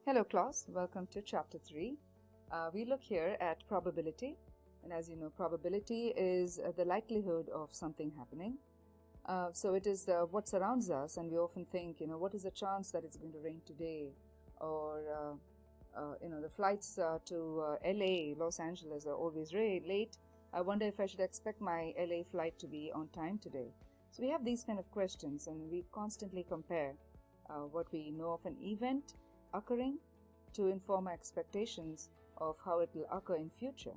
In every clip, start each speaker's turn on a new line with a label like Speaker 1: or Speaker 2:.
Speaker 1: Hello class, welcome to chapter 3. We look here at probability, and as you know, probability is the likelihood of something happening. So it is what surrounds us, and we often think, what is the chance that it's going to rain today, or the flights to LA, Los Angeles are always late. I wonder if I should expect my LA flight to be on time today. So we have these kind of questions, and we constantly compare what we know of an event occurring to inform our expectations of how it will occur in future.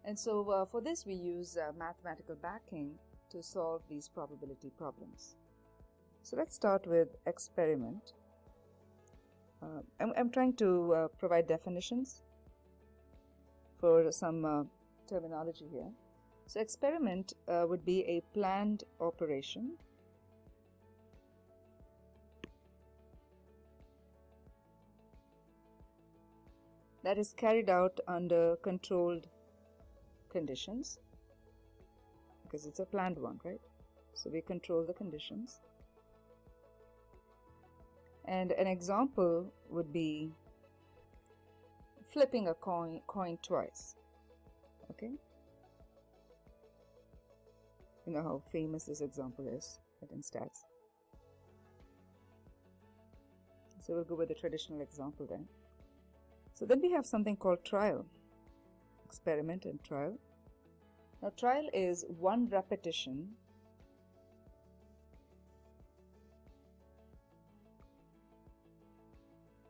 Speaker 1: And so for this we use mathematical backing to solve these probability problems. So let's start with experiment. I'm trying to provide definitions for some terminology here. So experiment would be a planned operation that is carried out under controlled conditions, because it's a planned one, right? So we control the conditions. And an example would be flipping a coin twice. Okay? You know how famous this example is in stats. So we'll go with the traditional example then. So then we have something called trial, experiment and trial. Now trial is one repetition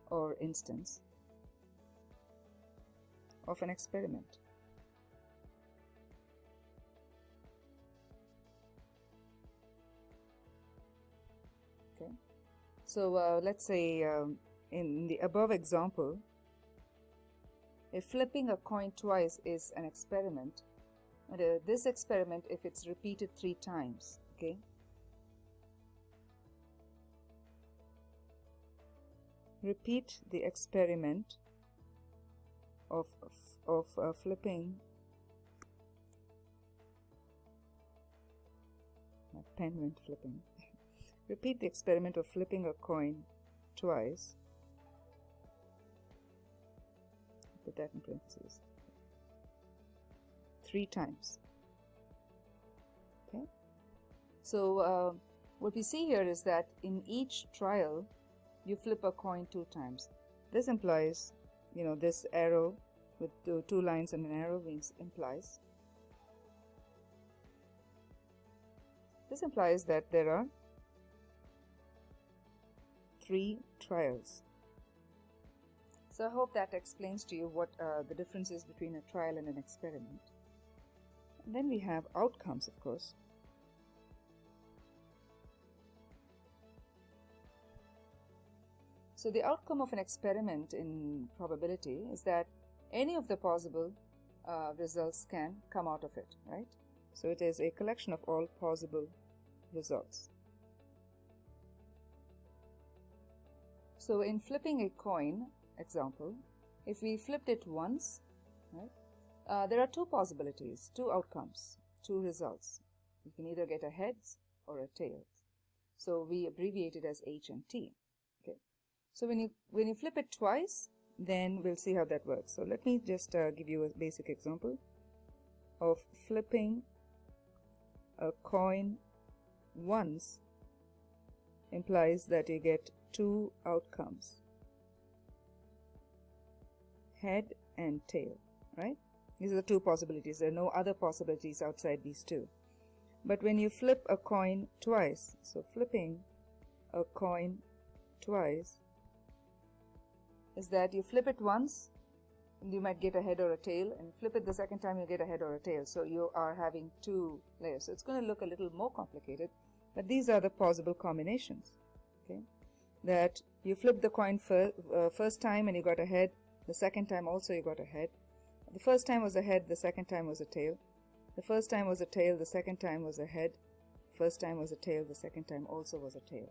Speaker 1: or instance of an experiment. Okay, so let's say in the above example, if flipping a coin twice is an experiment, and this experiment, if it's repeated 3 times, okay, repeat the experiment of flipping. My pen went flipping. Repeat the experiment of flipping a coin twice. Put that in parentheses. 3 times. Okay. So what we see here is that in each trial, you flip a coin 2 times. This implies, this arrow with 2 lines and an arrow implies. This implies that there are 3 trials. So I hope that explains to you what the difference is between a trial and an experiment. And then we have outcomes, of course. So the outcome of an experiment in probability is that any of the possible results can come out of it, right? So it is a collection of all possible results. So in flipping a coin example, if we flipped it once, right, there are 2 possibilities, 2 outcomes, 2 results. You can either get a heads or a tails. So we abbreviate it as H and T. Okay. So when you flip it twice, then we'll see how that works. So let me just give you a basic example of flipping a coin once. Implies that you get 2 outcomes, head and tail, right? These are the 2 possibilities. There are no other possibilities outside these 2. But when you flip a coin twice, so flipping a coin twice is that you flip it once and you might get a head or a tail, and flip it the second time you get a head or a tail. So you are having 2 layers. So it's going to look a little more complicated, but these are the possible combinations. Okay, that you flip the coin first time and you got a head. The second time also you got a head. The first time was a head, the second time was a tail. The first time was a tail, the second time was a head. First time was a tail, the second time also was a tail.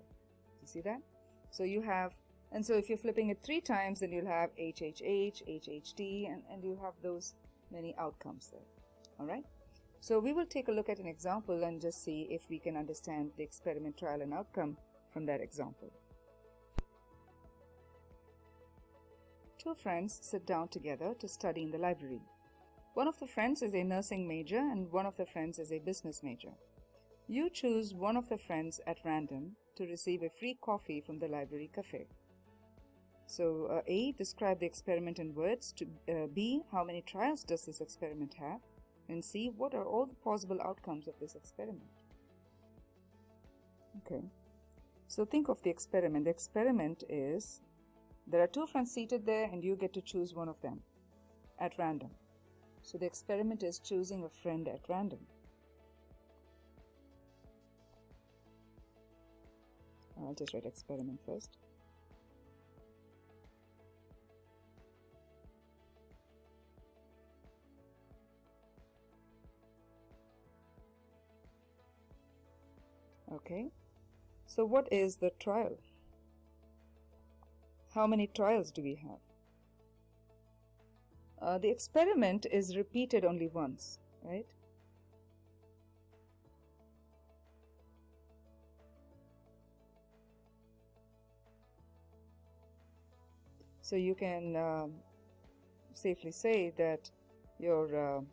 Speaker 1: You see that? So you have, and so if you're flipping it 3 times, then you'll have HHH, HHT, and you have those many outcomes there. Alright? So we will take a look at an example and just see if we can understand the experiment, trial, and outcome from that example. Two friends sit down together to study in the library. One of the friends is a nursing major and one of the friends is a business major. You choose one of the friends at random to receive a free coffee from the library cafe. So A, describe the experiment in words. B, how many trials does this experiment have? And C, what are all the possible outcomes of this experiment? Okay, so think of the experiment. The experiment is, there are two friends seated there and you get to choose one of them at random. So the experiment is choosing a friend at random. I'll just write experiment first. Okay, so what is the trial? How many trials do we have? The experiment is repeated only once, right? So you can safely say that your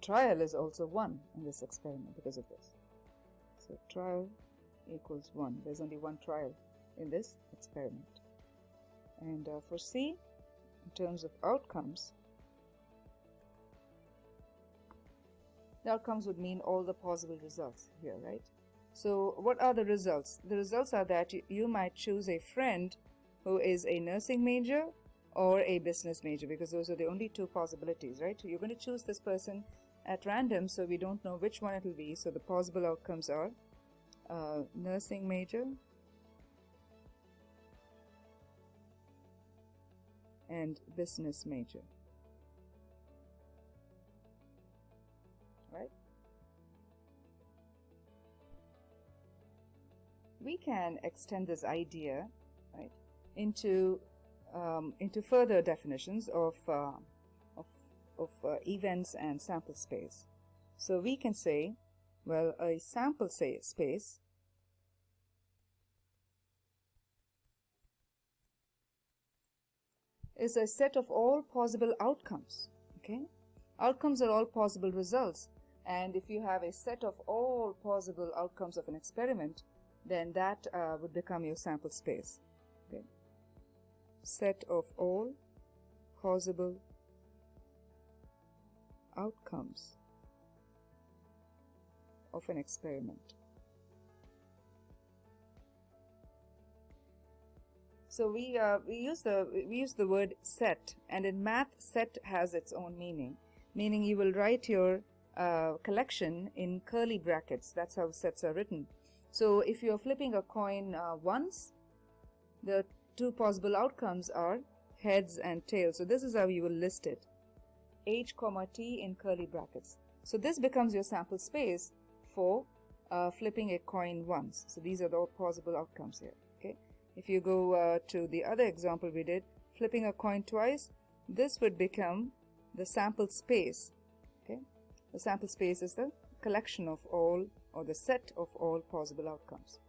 Speaker 1: trial is also 1 in this experiment because of this. So trial equals 1. There's only one trial in this experiment. And for C, in terms of outcomes, the outcomes would mean all the possible results here, right? So what are the results? The results are that you might choose a friend who is a nursing major or a business major, because those are the only two possibilities, right? You're going to choose this person at random, so we don't know which one it will be. So the possible outcomes are nursing major and business major, right? We can extend this idea, right, into further definitions of events and sample space. So we can say, well, a sample space is a set of all possible outcomes. Okay, outcomes are all possible results, and if you have a set of all possible outcomes of an experiment, then that would become your sample space. Okay, set of all possible outcomes of an experiment. So we use the word set, and in math, set has its own meaning. Meaning you will write your collection in curly brackets. That's how sets are written. So if you are flipping a coin once, the two possible outcomes are heads and tails. So this is how you will list it: H, T in curly brackets. So this becomes your sample space for flipping a coin once. So these are the all possible outcomes here. Okay. If you go to the other example we did, flipping a coin twice, this would become the sample space. Okay. The sample space is the collection of all, or the set of all possible outcomes.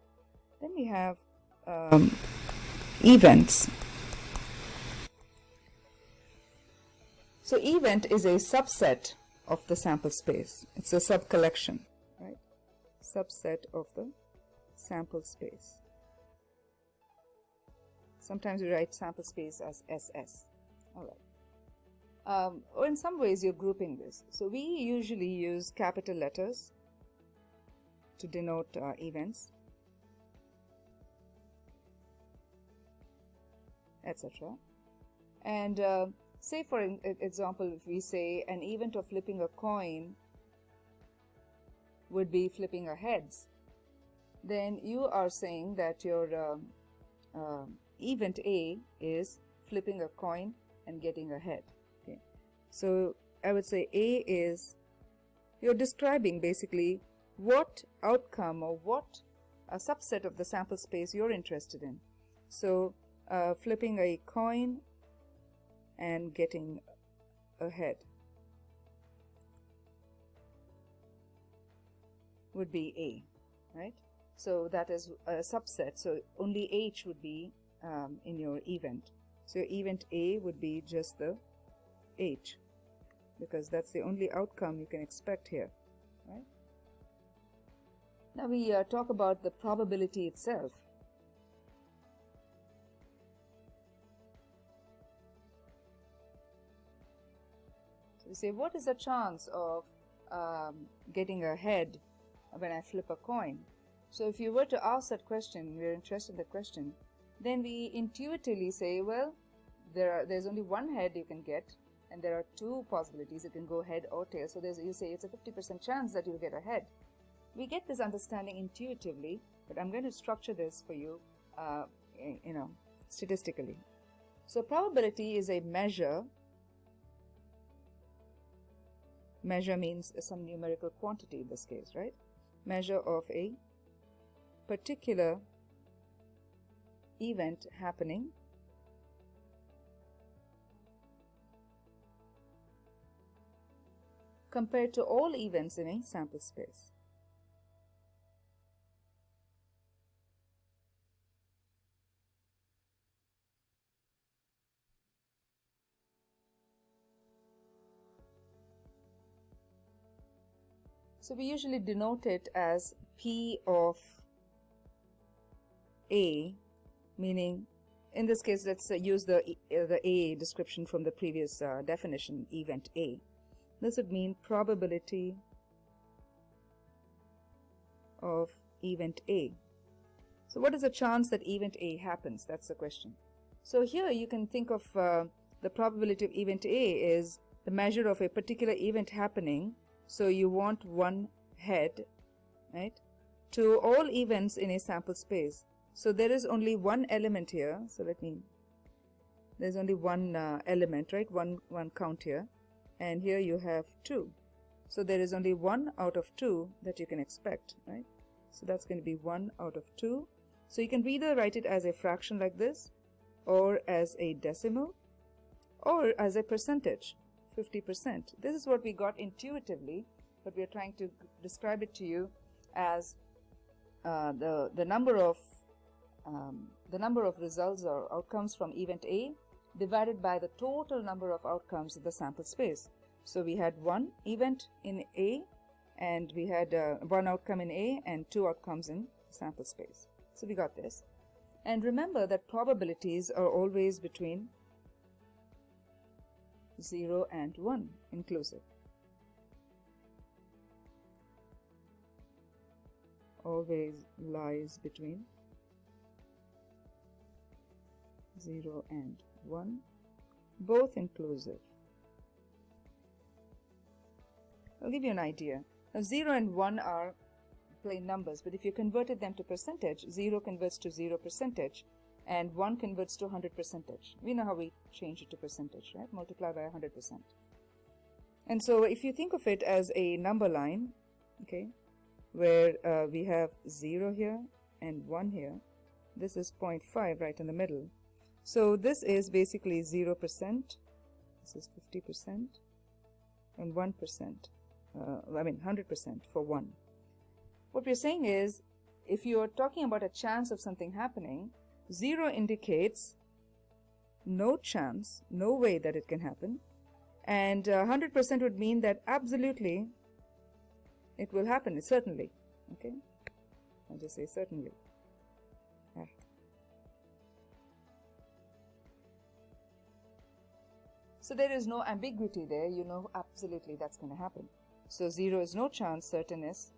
Speaker 1: Then we have events. So event is a subset of the sample space. It's a sub-collection, right? Subset of the sample space. Sometimes we write sample space as SS. All right. Or in some ways you're grouping this. So we usually use capital letters to denote events, etc. And say for example, if we say an event of flipping a coin would be flipping a heads, then you are saying that your event A is flipping a coin and getting a head. Okay. So I would say A is, you're describing basically what outcome or what a subset of the sample space you're interested in. So flipping a coin and getting a head would be A, right? So that is a subset. So only H would be in your event. So event A would be just the H, because that's the only outcome you can expect here, right? Now we talk about the probability itself. So we say, what is the chance of getting a head when I flip a coin? So if you were to ask that question, we're interested in the question, then we intuitively say, well, there's only one head you can get, and there are two possibilities. It can go head or tail. So you say it's a 50% chance that you'll get a head. We get this understanding intuitively, but I'm going to structure this for you, statistically. So probability is a measure. Measure means some numerical quantity in this case, right? Measure of a particular event happening compared to all events in a sample space. So we usually denote it as P of A, meaning in this case let's use the A description from the previous definition, event A. This would mean probability of event A. So what is the chance that event A happens? That's the question. So here you can think of the probability of event A is the measure of a particular event happening. So you want one head, right, to all events in a sample space. So there is only one element here. So there's only one element, right, one count here. And here you have 2. So there is only 1 out of 2 that you can expect, right? So that's going to be 1 out of 2. So you can either write it as a fraction like this, or as a decimal, or as a percentage, 50%. This is what we got intuitively, but we are trying to describe it to you as the number of results or outcomes from event A divided by the total number of outcomes in the sample space. So we had one event in A, and we had one outcome in A and 2 outcomes in the sample space. So we got this. And remember that probabilities are always between 0 and 1 inclusive. Always lies between 0 and 1, both inclusive. I'll give you an idea. Now 0 and 1 are plain numbers, but if you converted them to percentage, 0 converts to 0% and 1 converts to 100%. We know how we change it to percentage, right? Multiply by 100%. And so if you think of it as a number line, okay, where we have 0 here and 1 here, this is 0.5 right in the middle. So this is basically 0%, this is 50%, and 1%, 100% for 1. What we're saying is, if you're talking about a chance of something happening, 0 indicates no chance, no way that it can happen, and 100% would mean that absolutely it will happen, certainly. Okay, I'll just say certainly. So there is no ambiguity there, you know absolutely that's going to happen. So 0 is no chance, certain is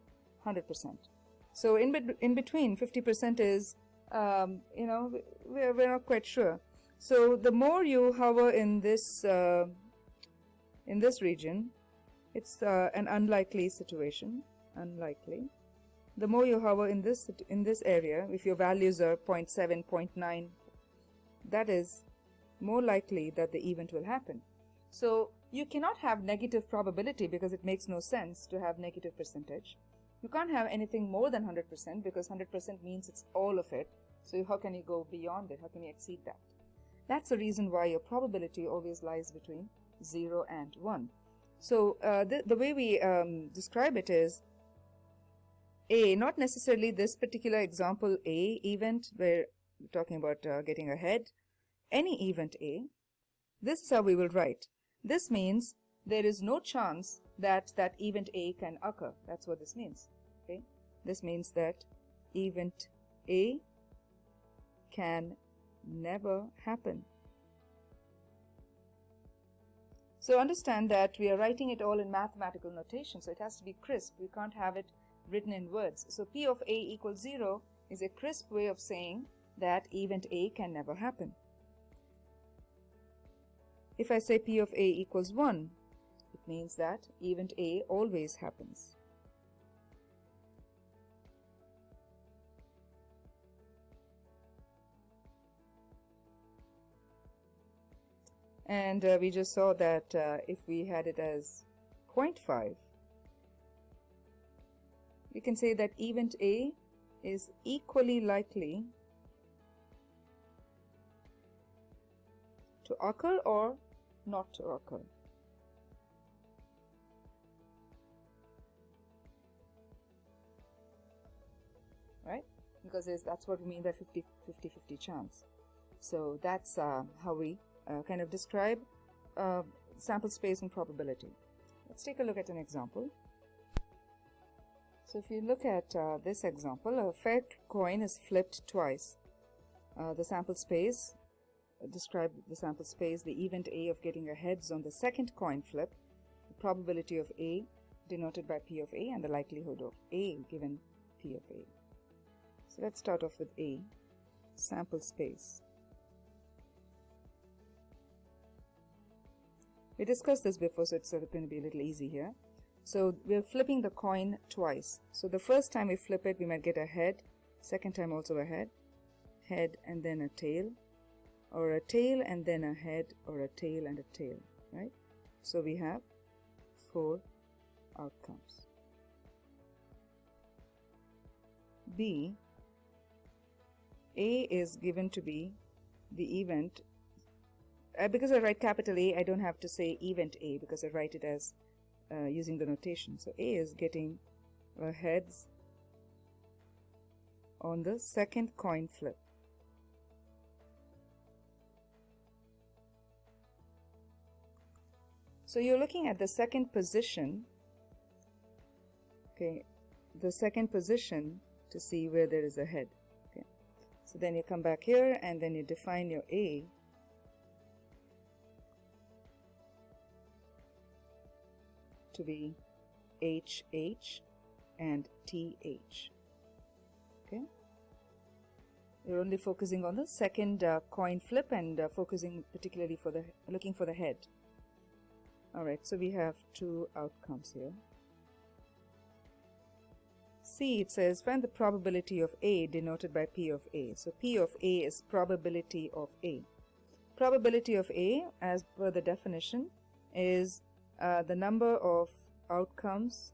Speaker 1: 100%. So in between, 50% is, we're not quite sure. So the more you hover in this region, it's an unlikely situation, unlikely. The more you hover in this area, if your values are 0.7, 0.9, that is more likely that the event will happen. So you cannot have negative probability because it makes no sense to have negative percentage. You can't have anything more than 100% because 100% means it's all of it. So how can you go beyond it? How can you exceed that? That's the reason why your probability always lies between 0 and 1. So the way we describe it is A, not necessarily this particular example A event where we're talking about getting ahead. any event A, this is how we will write. This means there is no chance that that event A can occur. That's what this means. Okay? This means that event A can never happen. So understand that we are writing it all in mathematical notation, so it has to be crisp. We can't have it written in words. So P of A equals 0 is a crisp way of saying that event A can never happen. If I say P of A equals 1, it means that event A always happens. And we just saw that if we had it as 0.5, we can say that event A is equally likely to occur or not to occur. Right? Because that's what we mean by 50-50 chance. So that's how we kind of describe sample space and probability. Let's take a look at an example. So if you look at this example, a fair coin is flipped twice. The sample space, describe the sample space, the event A of getting a heads on the second coin flip, the probability of A denoted by P of A, and the likelihood of A given P of A. So let's start off with A, sample space. We discussed this before, so it's sort of going to be a little easy here. So we're flipping the coin twice. So the first time we flip it, we might get a head, second time also a head and then a tail, or a tail and then a head, or a tail and a tail, right? So we have 4 outcomes. B, A is given to be the event. Because I write capital A, I don't have to say event A because I write it as using the notation. So A is getting a heads on the second coin flip. So you're looking at the second position, okay, the second position to see where there is a head. Okay. So then you come back here and then you define your A to be HH and TH. Okay, you're only focusing on the second coin flip and focusing particularly for the looking for the head. All right, so we have 2 outcomes here. C, it says find the probability of A denoted by P of A. So P of A is probability of A. Probability of A, as per the definition, is the number of outcomes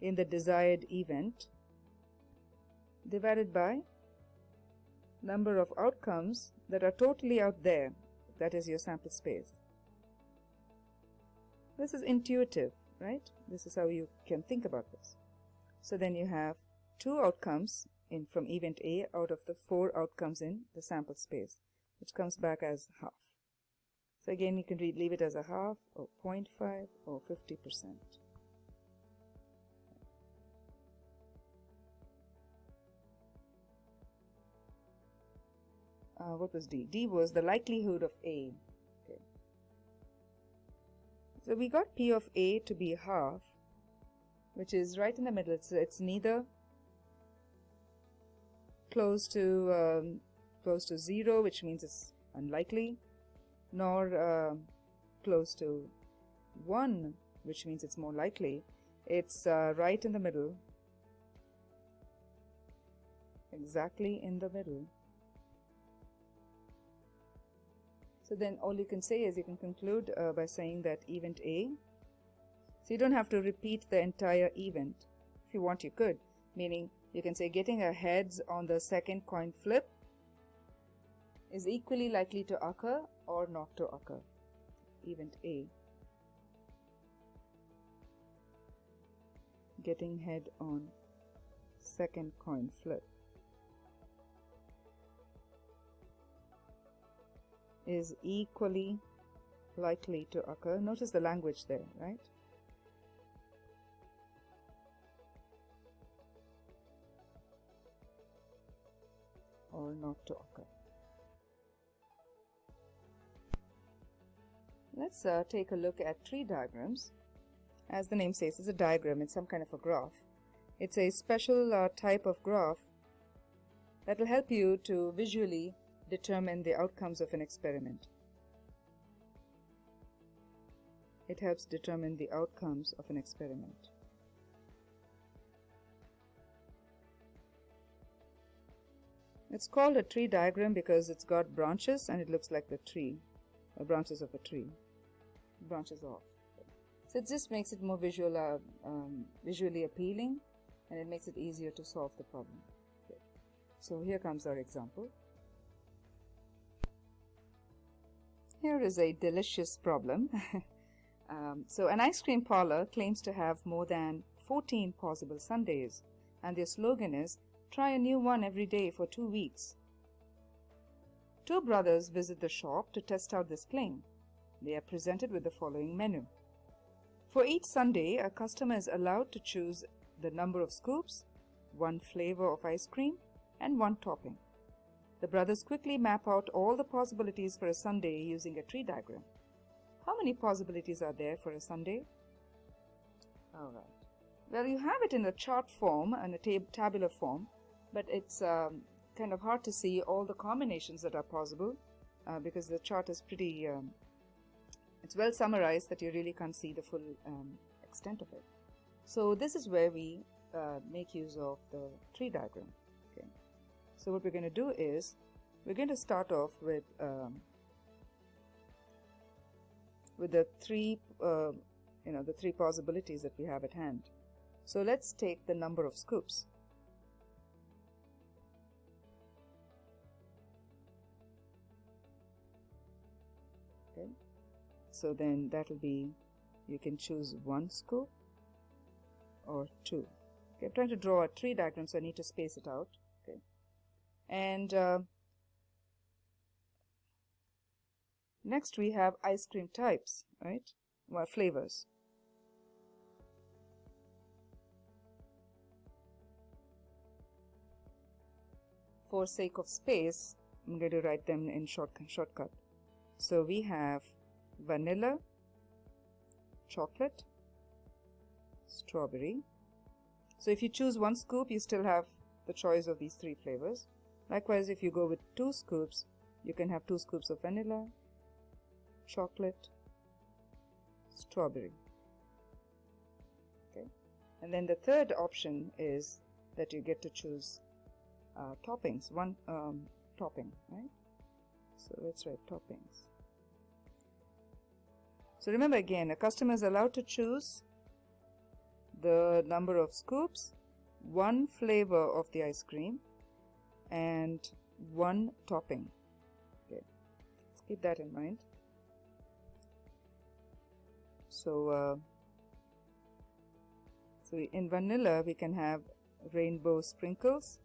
Speaker 1: in the desired event divided by number of outcomes that are totally out there, that is your sample space. This is intuitive, right? This is how you can think about this. So then you have 2 outcomes from event A out of the 4 outcomes in the sample space, which comes back as half. So again, you can leave it as a half, or 0.5, or 50%. What was D? D was the likelihood of A. Okay. So we got P of A to be half, which is right in the middle. It's neither close to 0, which means it's unlikely, nor close to 1, which means it's more likely. It's right in the middle, exactly in the middle. So then all you can say is you can conclude by saying that event A, so you don't have to repeat the entire event. If you want, you could, meaning you can say getting a heads on the second coin flip is equally likely to occur or not to occur. Event A, getting head on second coin flip. is equally likely to occur. Notice the language there, right? Or not to occur. Let's take a look at tree diagrams. As the name says, it's a diagram, it's some kind of a graph. It's a special type of graph that will help you to visually determine the outcomes of an experiment. It helps determine the outcomes of an experiment. It's called a tree diagram because it's got branches and it looks like the tree, or branches of a tree, branches off. So it just makes it more visually appealing, and it makes it easier to solve the problem. Okay. So here comes our example. Here is a delicious problem. So an ice cream parlor claims to have more than 14 possible sundaes, and their slogan is, "Try a new one every day for 2 weeks." Two brothers visit the shop to test out this claim. They are presented with the following menu. For each sundae, a customer is allowed to choose the number of scoops, one flavor of ice cream, and one topping. The brothers quickly map out all the possibilities for a sundae using a tree diagram. How many possibilities are there for a sundae? All right. Well, you have it in a chart form and a tabular form, but it's kind of hard to see all the combinations that are possible because the chart is pretty, it's well summarized that you really can't see the full extent of it. So this is where we make use of the tree diagram. Okay. So what we're going to do is we're going to start off with the three possibilities that we have at hand. So let's take the number of scoops. Okay. So then that will be, you can choose 1 scoop or 2. Okay, I'm trying to draw a tree diagram, so I need to space it out. Okay. And next we have ice cream types, right? Well, flavors. For sake of space, I'm going to write them in shortcut. So we have vanilla, chocolate, strawberry. So if you choose 1 scoop, you still have the choice of these 3 flavors. Likewise, if you go with 2 scoops, you can have 2 scoops of vanilla, chocolate, strawberry. Okay. And then the third option is that you get to choose toppings, 1 topping, right? So let's write toppings. So remember again, a customer is allowed to choose the number of scoops, 1 flavor of the ice cream, and 1 topping. Okay, let's keep that in mind. So, in vanilla we can have rainbow sprinkles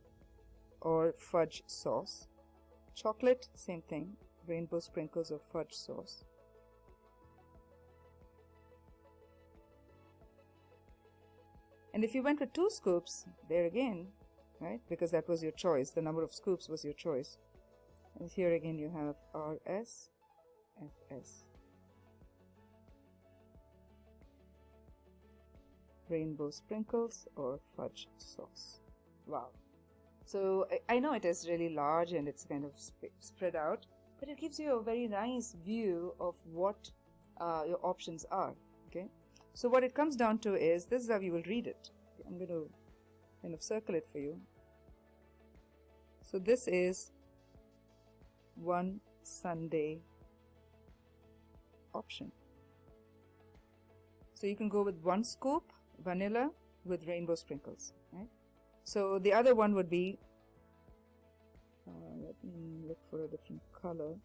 Speaker 1: or fudge sauce. Chocolate, same thing, rainbow sprinkles or fudge sauce. And if you went with 2 scoops, there again, right, because that was your choice, the number of scoops was your choice. And here again you have RS, FS. Rainbow sprinkles or fudge sauce. Wow. So I know it is really large and it's kind of spread out, but it gives you a very nice view of what your options are. Okay. So what it comes down to is, this is how you will read it. I'm going to kind of circle it for you. So this is 1 sundae option. So you can go with 1 scoop vanilla with rainbow sprinkles, right? So the other one would be, let me look for a different color.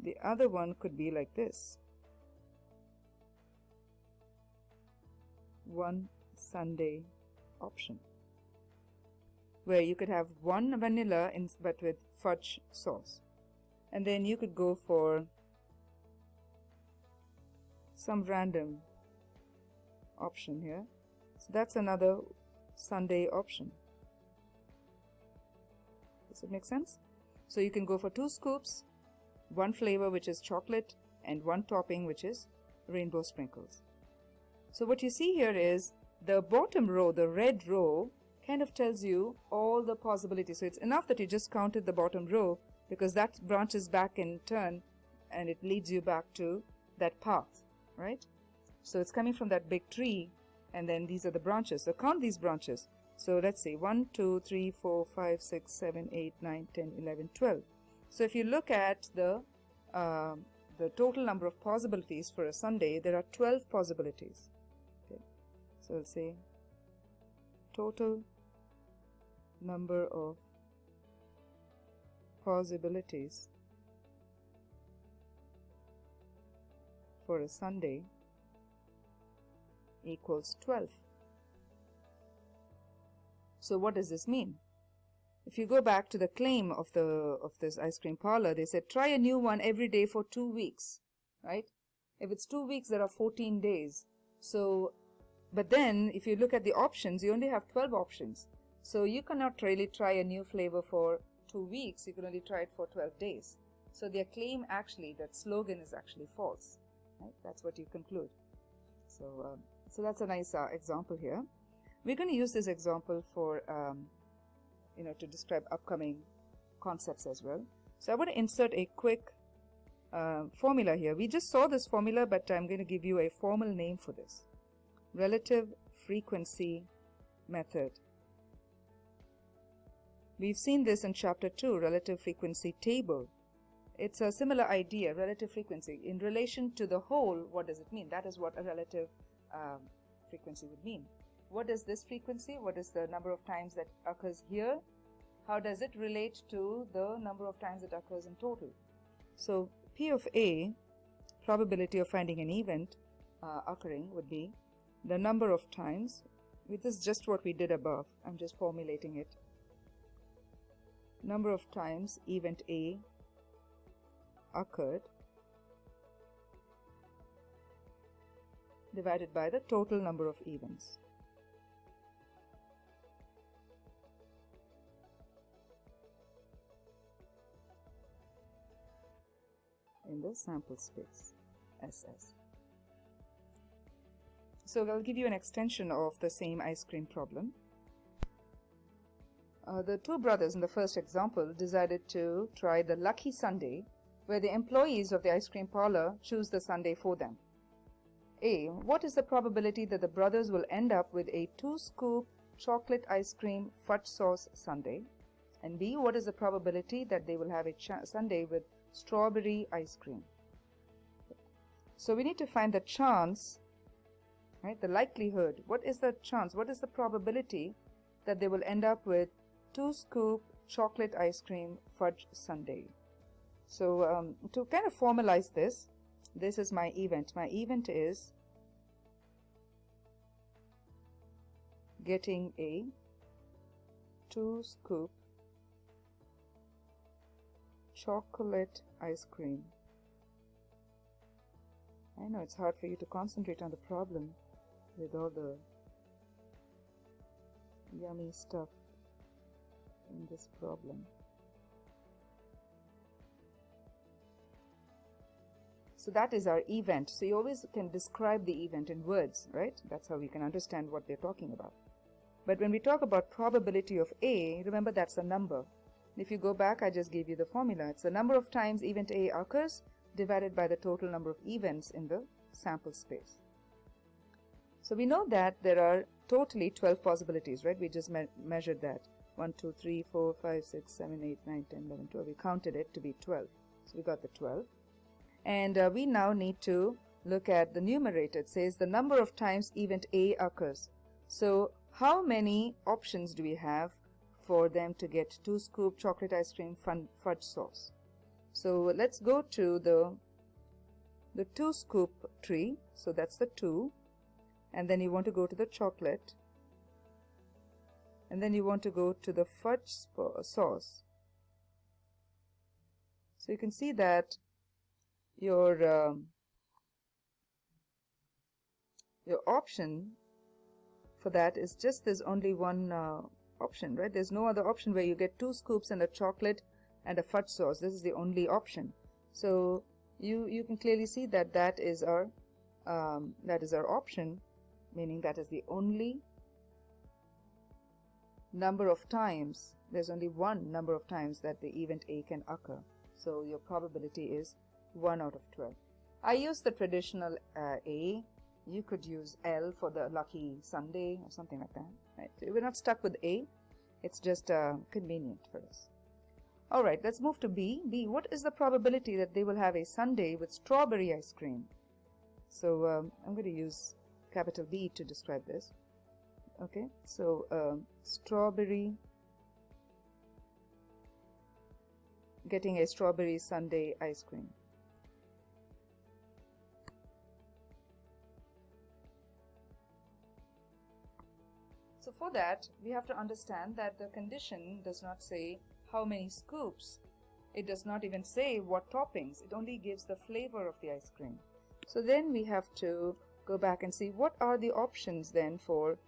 Speaker 1: The other one could be like this. 1 sundae option, where you could have 1 vanilla but with fudge sauce. and then you could go for some random option here. So that's another sundae option. Does it make sense? So you can go for 2 scoops, one flavor which is chocolate, and one topping which is rainbow sprinkles. So what you see here is the bottom row, the red row, kind of tells you all the possibilities. So it's enough that you just counted the bottom row, because that branches back in turn and it leads you back to that path, right? So it's coming from that big tree, and then these are the branches. So count these branches. So let's see, 1, 2, 3, 4, 5, 6, 7, 8, 9, 10, 11, 12. So if you look at the total number of possibilities for a sundae, there are 12 possibilities. Okay. So we'll say total number of possibilities for a sundae equals 12. So what does this mean? If you go back to the claim of this ice cream parlor, they said try a new one every day for 2 weeks, right? If it's 2 weeks, there are 14 days. So, but then if you look at the options, you only have 12 options. So you cannot really try a new flavor for 2 weeks. You can only try it for 12 days. So their claim actually, that slogan is actually false, right? That's what you conclude. So, so that's a nice example here. We're going to use this example for, to describe upcoming concepts as well. So I want to insert a quick formula here. We just saw this formula, but I'm going to give you a formal name for this. Relative frequency method. We've seen this in chapter 2, relative frequency table. It's a similar idea, relative frequency. In relation to the whole, what does it mean? That is what a relative frequency would mean. What is this frequency? What is the number of times that occurs here? How does it relate to the number of times it occurs in total? So P of A, probability of finding an event occurring, would be the number of times. This is just what we did above. I'm just formulating it. Number of times event A occurred divided by the total number of events. In the sample space, SS. So I'll give you an extension of the same ice cream problem. The 2 brothers in the first example decided to try the lucky sundae, where the employees of the ice cream parlor choose the sundae for them. A. What is the probability that the brothers will end up with a 2-scoop chocolate ice cream fudge sauce sundae? And B. What is the probability that they will have a sundae with strawberry ice cream? So we need to find the chance, right? The likelihood. What is the chance? What is the probability that they will end up with 2-scoop chocolate ice cream fudge sundae? So to kind of formalize this, this is my event. My event is getting a 2-scoop chocolate ice cream. I know it's hard for you to concentrate on the problem with all the yummy stuff in this problem. So that is our event. So you always can describe the event in words, right? That's how we can understand what they're talking about. But when we talk about probability of A, remember that's a number. If you go back, I just gave you the formula. It's the number of times event A occurs divided by the total number of events in the sample space. So we know that there are totally 12 possibilities, right? We just measured that. 1, 2, 3, 4, 5, 6, 7, 8, 9, 10, 11, 12. We counted it to be 12. So we got the 12. And we now need to look at the numerator. It says the number of times event A occurs. So how many options do we have for them to get 2-scoop chocolate ice cream fudge sauce? So let's go to the 2-scoop tree. So that's the 2. And then you want to go to the chocolate. And then you want to go to the fudge sauce. So you can see that your option for that is just there's only one option, right? There's no other option where you get 2 scoops and a chocolate and a fudge sauce. This is the only option. So you can clearly see that that is our option, meaning that is the only number of times. There's only one number of times that the event A can occur. So your probability is 1 out of 12. I use the traditional A. You could use L for the lucky Sunday or something like that. Right? So we're not stuck with A. It's just convenient for us. All right, let's move to B. B, what is the probability that they will have a sundae with strawberry ice cream? So I'm going to use capital B to describe this. Okay, so strawberry, getting a strawberry sundae ice cream. So for that, we have to understand that the condition does not say how many scoops. It does not even say what toppings. It only gives the flavor of the ice cream. So then we have to go back and see what are the options then for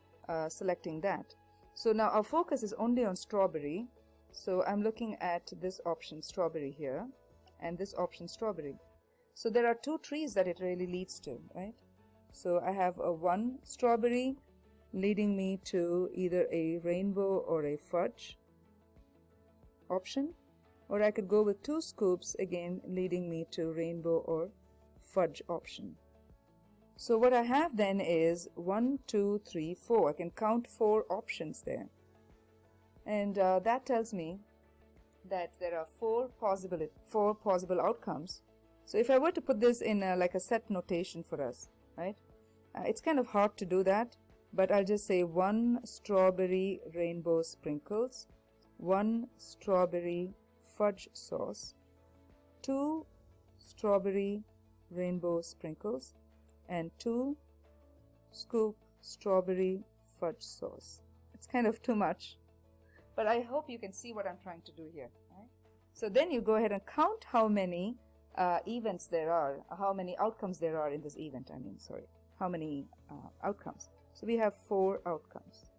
Speaker 1: selecting that. So now our focus is only on strawberry. So I'm looking at this option strawberry here and this option strawberry. So there are 2 trees that it really leads to, right? So I have a 1 strawberry leading me to either a rainbow or a fudge option, or I could go with 2 scoops again leading me to rainbow or fudge option. So what I have then is 1, 2, 3, 4. I can count 4 options there, and that tells me that there are 4 possible outcomes. So if I were to put this in like a set notation for us, right, it's kind of hard to do that, but I'll just say 1 strawberry rainbow sprinkles, 1 strawberry fudge sauce, 2 strawberry rainbow sprinkles, and 2 scoop strawberry fudge sauce. It's kind of too much, but I hope you can see what I'm trying to do here. Right? So then you go ahead and count how many events there are, how many outcomes there are in this event. How many outcomes. So we have 4 outcomes.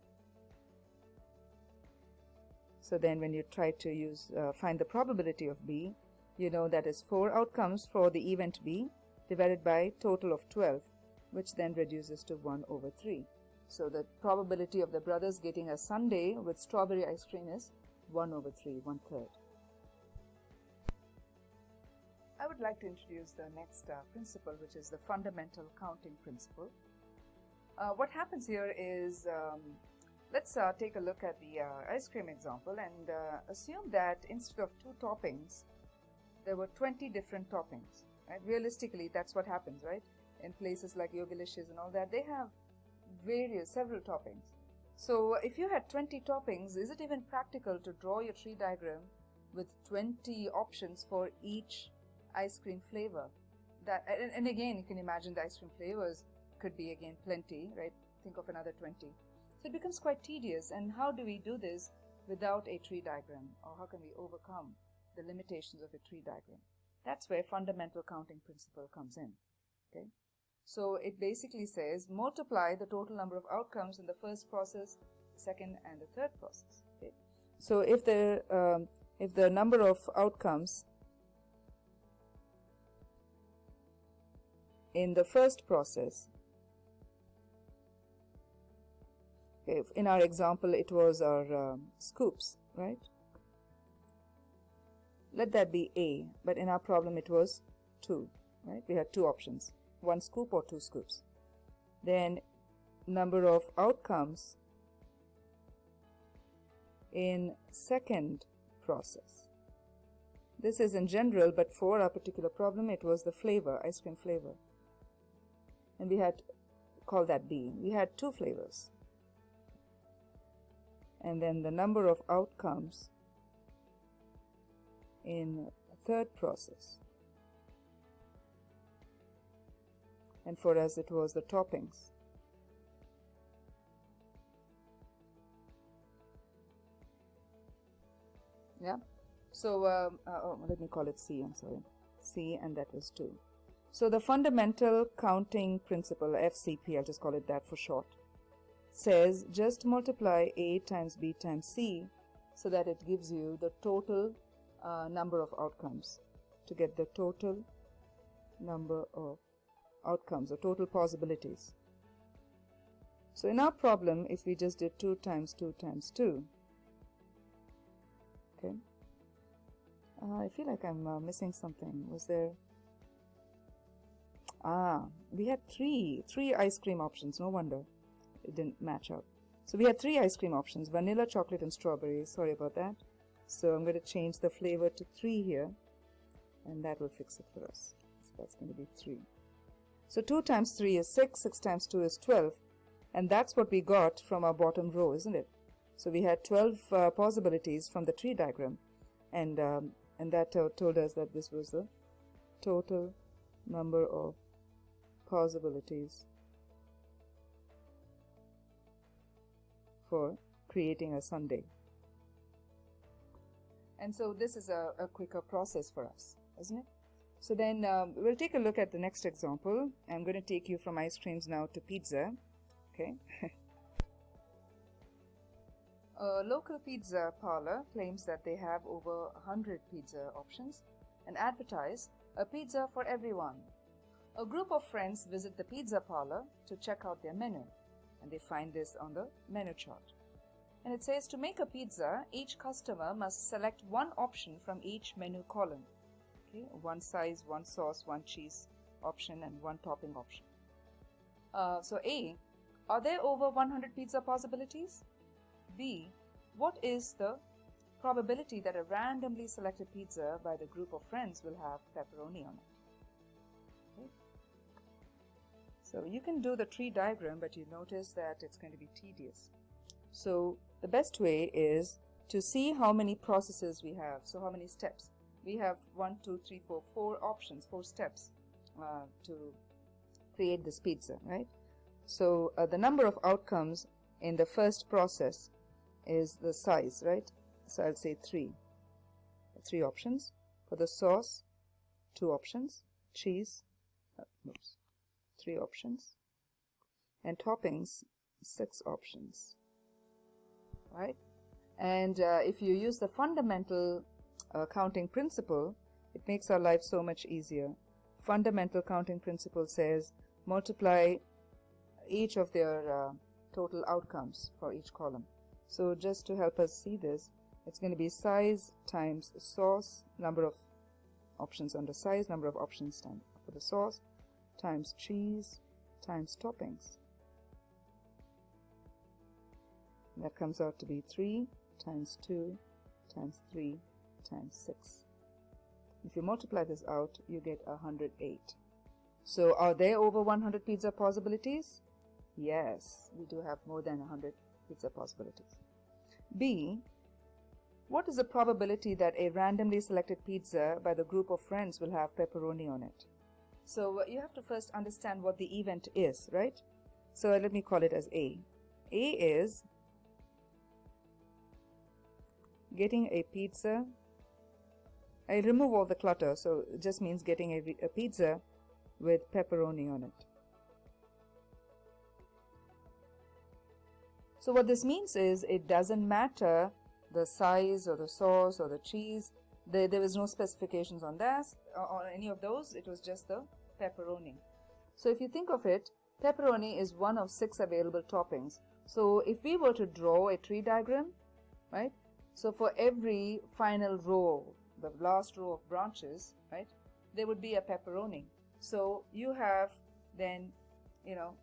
Speaker 1: So then when you try to find the probability of B, you know that is 4 outcomes for the event B divided by total of 12, which then reduces to 1 over 3. So the probability of the brothers getting a sundae with strawberry ice cream is 1 over 3, 1/3. I would like to introduce the next principle, which is the fundamental counting principle. What happens here is, let's take a look at the ice cream example and assume that instead of 2 toppings, there were 20 different toppings. Right? Realistically, that's what happens, right? In places like Yogalicious and all that, they have several toppings. So if you had 20 toppings, is it even practical to draw your tree diagram with 20 options for each ice cream flavor? And again, you can imagine the ice cream flavors could be again plenty, right? Think of another 20. So it becomes quite tedious. And how do we do this without a tree diagram? Or how can we overcome the limitations of a tree diagram? That's where fundamental counting principle comes in. Okay, so it basically says multiply the total number of outcomes in the first process, second, and the third process. Okay, so if the number of outcomes in the first process, okay, in our example it was our scoops, right? Let that be A, but in our problem it was 2, right? We had 2 options, 1 scoop or 2 scoops. Then number of outcomes in second process. This is in general, but for our particular problem it was the flavor, ice cream flavor. And we had call that B. We had 2 flavors. And then the number of outcomes in third process, and for us it was the toppings. Yeah, So let me call it C, I'm sorry, C, and that was 2. So the fundamental counting principle, FCP, I'll just call it that for short, says just multiply A times B times C so that it gives you the total number of outcomes, to get the total number of outcomes or total possibilities. So in our problem, if we just did 2 times 2 times 2, okay, I feel like I'm missing something. Was there? We had three ice cream options. No wonder it didn't match up. So we had 3 ice cream options: vanilla, chocolate, and strawberry. Sorry about that. So I'm going to change the flavor to 3 here, and that will fix it for us. So that's going to be 3. So 2 times 3 is 6, 6 times 2 is 12, and that's what we got from our bottom row, isn't it? So we had 12 possibilities from the tree diagram, and that told us that this was the total number of possibilities for creating a sundae. And so this is a quicker process for us, isn't it? So then we'll take a look at the next example. I'm going to take you from ice creams now to pizza. Okay. A local pizza parlor claims that they have over 100 pizza options and advertise a pizza for everyone. A group of friends visit the pizza parlor to check out their menu, and they find this on the menu chart. And it says to make a pizza, each customer must select one option from each menu column. Okay, one size, one sauce, one cheese option, and one topping option. So A, are there over 100 pizza possibilities? B, what is the probability that a randomly selected pizza by the group of friends will have pepperoni on it? Okay. So you can do the tree diagram, but you notice that it's going to be tedious. So the best way is to see how many processes we have. So how many steps? We have 4 options, 4 steps to create this pizza, right? So the number of outcomes in the first process is the size, right? So I'll say 3. 3 options. For the sauce, 2 options. Cheese, 3 options. And toppings, 6 options, right? And if you use the fundamental counting principle, it makes our life so much easier. Fundamental counting principle says multiply each of their total outcomes for each column. So just to help us see this, it's going to be size times sauce, number of options under size, number of options for the sauce, times cheese, times toppings. And that comes out to be 3 times 2 times 3 times 6. If you multiply this out, you get 108. So are there over 100 pizza possibilities? Yes, we do have more than 100 pizza possibilities. B, what is the probability that a randomly selected pizza by the group of friends will have pepperoni on it? So you have to first understand what the event is, right? So let me call it as A. A is getting a pizza. I remove all the clutter, so it just means getting a pizza with pepperoni on it. So what this means is it doesn't matter the size or the sauce or the cheese. There was no specifications on that, on any of those. It was just the pepperoni. So if you think of it, pepperoni is one of 6 available toppings. So if we were to draw a tree diagram, right? So for every final row, the last row of branches, right, there would be a pepperoni. So you have then, you know,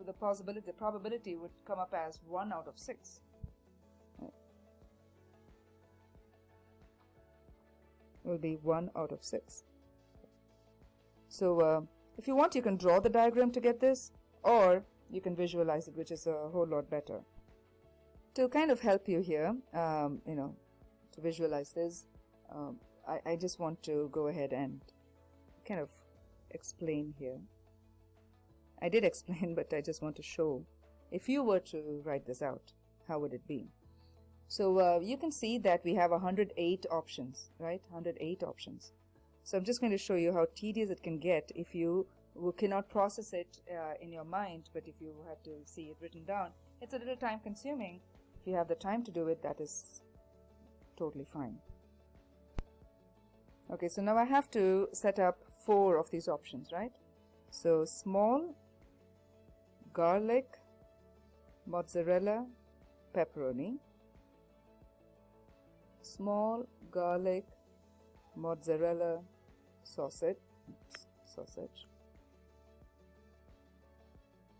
Speaker 1: the probability would come up as 1 out of 6. Right? It will be 1 out of 6. So if you want, you can draw the diagram to get this, or you can visualize it, which is a whole lot better. To kind of help you here, you know, to visualize this, I just want to go ahead and kind of explain here. I did explain, but I just want to show, if you were to write this out, how would it be? So you can see that we have 108 options, right? 108 options. So I'm just going to show you how tedious it can get if you cannot process it in your mind, but if you have to see it written down, it's a little time consuming. If you have the time to do it, that is totally fine. Okay, so now I have to set up 4 of these options, right? So small, garlic, mozzarella, pepperoni. Small, garlic, mozzarella, sausage.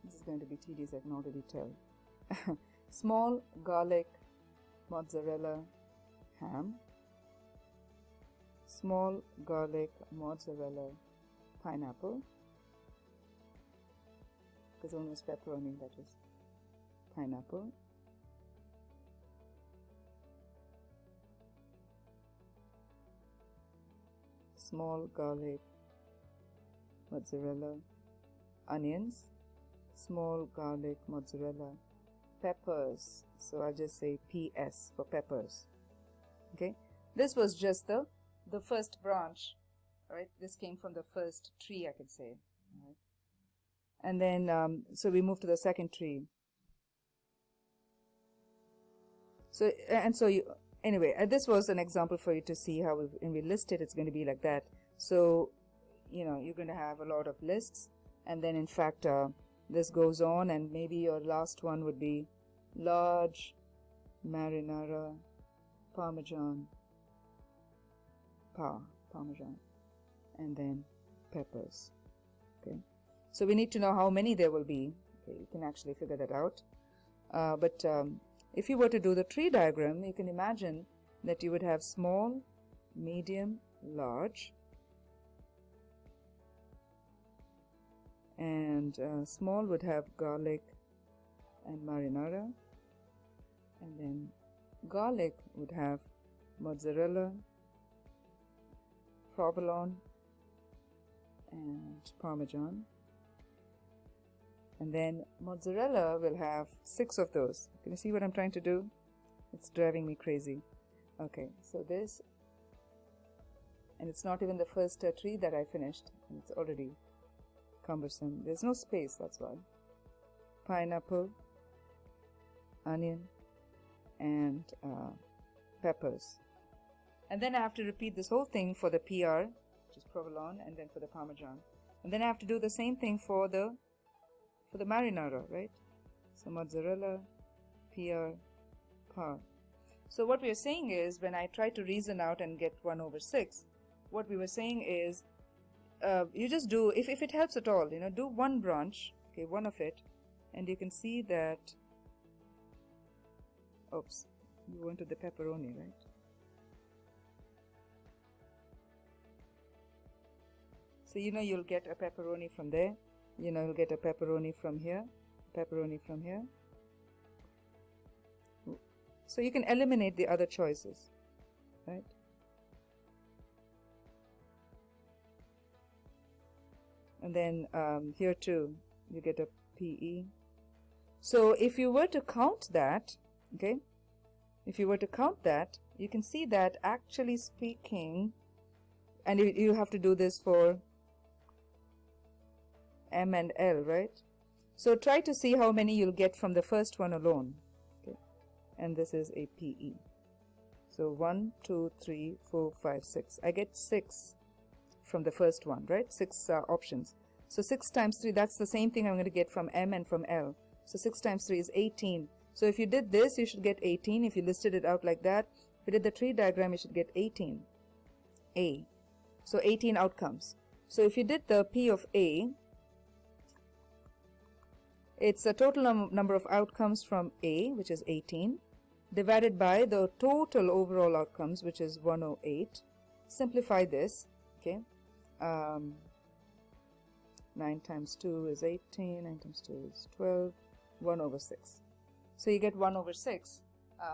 Speaker 1: This is going to be tedious, I can already tell. Small, garlic, mozzarella, ham. Small, garlic, mozzarella, pineapple. Because only was pepperoni, that is pineapple. Small, garlic, mozzarella, onions. Small, garlic, mozzarella, peppers. So I'll just say PS for peppers. Okay, this was just the first branch, right? This came from the first tree, I could say, right? And then so we move to the second tree. So anyway, this was an example for you to see how when we list it, it's going to be like that. So you're going to have a lot of lists, and then in fact this goes on, and maybe your last one would be large marinara parmesan, and then peppers. Okay, so we need to know how many there will be. Okay, you can actually figure that out. But if you were to do the tree diagram, you can imagine that you would have small, medium, large, and small would have garlic and marinara, and then garlic would have mozzarella, provolone, and parmesan, and then mozzarella will have 6 of those. Can you see what I'm trying to do? It's driving me crazy. Okay, so this, and it's not even the first tree that I finished, and it's already cumbersome. There's no space, that's why. Pineapple, onion, and peppers. And then I have to repeat this whole thing for the PR, which is provolone, and then for the parmesan. And then I have to do the same thing for the marinara, right? So mozzarella, PR, par. So what we are saying is, when I try to reason out and get 1/6, what we were saying is, you just do, if it helps at all, do one branch, okay, one of it, and you can see that, oops, you went to the pepperoni, right? So you'll get a pepperoni from there, you'll get a pepperoni from here, pepperoni from here. So you can eliminate the other choices, right? And then here too, you get a PE. So if you were to count that, okay, if you were to count that, you can see that actually speaking, and you have to do this for M and L, right? So try to see how many you'll get from the first one alone. Okay, and this is a PE. So 1, 2, 3, 4, 5, 6. I get 6 from the first one, right? 6 options. So 6 times 3, that's the same thing I'm going to get from M and from L. So 6 times 3 is 18. So if you did this, you should get 18. If you listed it out like that, if you did the tree diagram, you should get 18. A. So 18 outcomes. So if you did the P of A, it's a total number of outcomes from A, which is 18, divided by the total overall outcomes, which is 108. Simplify this, okay? 9 times 2 is 18, 9 times 2 is 12, 1/6. So you get 1/6